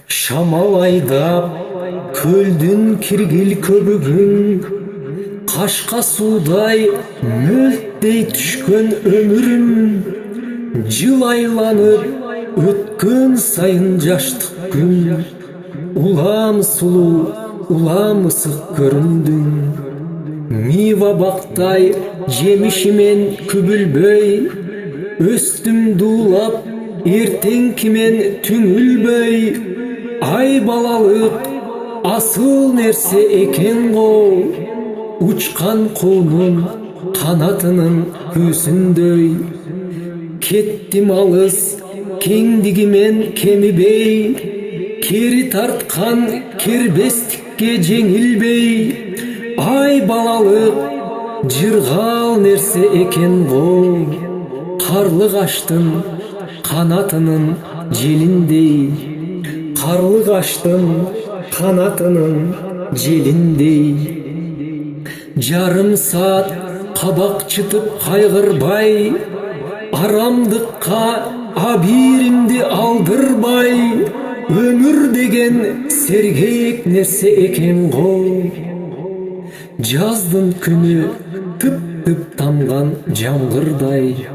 Шамал айдап көлдүн киргил көбүгүн, кашка суудай мөлттей түшкөн өмүрүм, жыл айланып өткөн сайын жаштык күн, улам сулуу, улам ысык көрүндүң. Мива бактай жемишимен күбүлбөй, өстүм дуулап эртеңкимен түңүлбөй. Ай балалык асыл нерсе экен го, учкан куунун канатынын күүсүндөй. Кеттим алыс кеңдигимен кемибей, кери тарткан кербестикке жеңилбей. Ай балалык жыргал нерсе экен го, карлыгаштын канатынын желиндей. Карлыгаштын канатынын желиндей. Жарым саат кабак чытып кайгырбай, арамдыкка абийиримди алдырбай. Өмүр деген сергек нерсе экен го, жаздын күнү тып-тып тамган жамгырдай.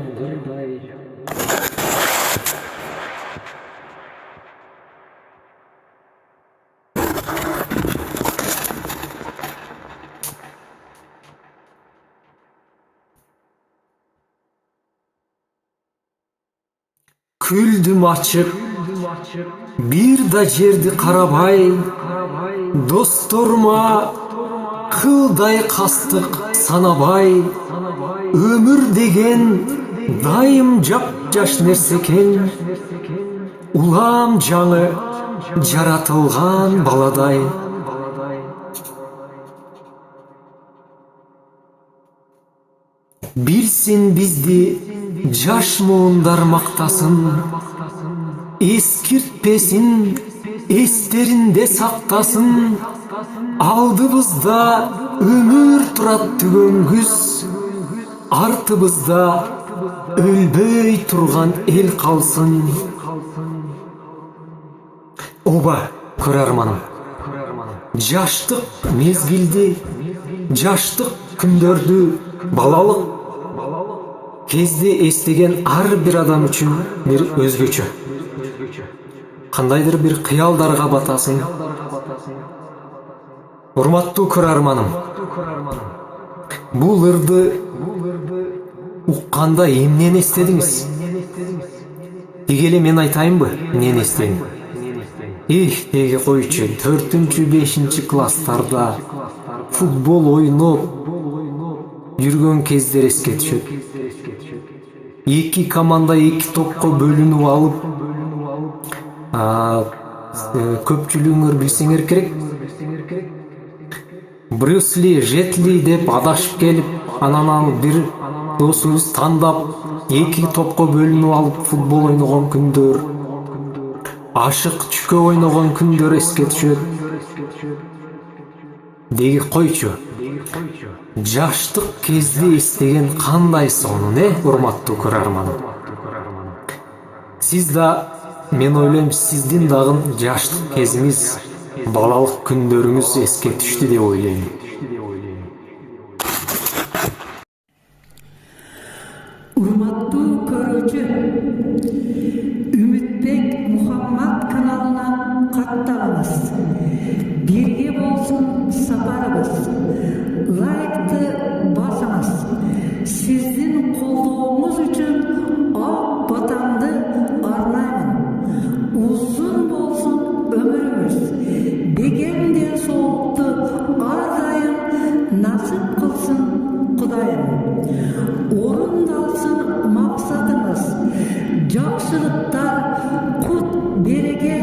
Күлдүм ачык, бир да жерди карабай, досторума кылдай кастык санабай. Өмүр деген дайым жап-жаш нерсе экен, улам жаңы жаратылган баладай. Билсин бизди жаш муундар мактасын, эскиртпесин, эстеринде сактасын. Алдыбызда өмүр турат түгөнгүс, артыбызда өлбөй турган эл калсын. Оба, көрөрманым, жаштык мезгилди, жаштык күндөрдү, балалык кезде эстеген ар бир адам үчүн бир өзгөчө. Кандайдыр бир кыялдарга батасың. Урматтуу көрөрманым, бул ырды укканда эмнени эстедиңиз? Деги эле мен айтайынбы, эмнени эстедим? Деги койчу, 4-5 класстарда футбол ойноп жүргөн кездер эске түшөт. Эки команда эки топко бөлүнүп алып, көпчүлүгүңөр билсеңер керек, Брюсли, Жетли деп адашып келип, анан алып бир досубуз тандап, эки топко бөлүнүп алып футбол ойногон күндөр, ашык чүкө ойногон күндөр эске түшөт. Деги койчу, жаштык кезде эстеген кандай сонун, урматтуу көрөрманым. Сиз да, мен ойлойм, сиздин дагы жаштык кезиңиз, балалык күндөрүңүз эске түштү деп ойлойм. Урматтуу көрүүчү, Үмүтбек Мухаммад каналына катталыңыз. Бирге болсун сапарыбыз. Лайкты басыңыз. Сиздин колдооңуз үчүн ак батамды арнаймын. Узун болсун өмүрүңүз. Бегем денсаулыкту ар дайым насып кылсын Кудайым. Орундалсын максатыңыз. Жакшылыктар, кут береке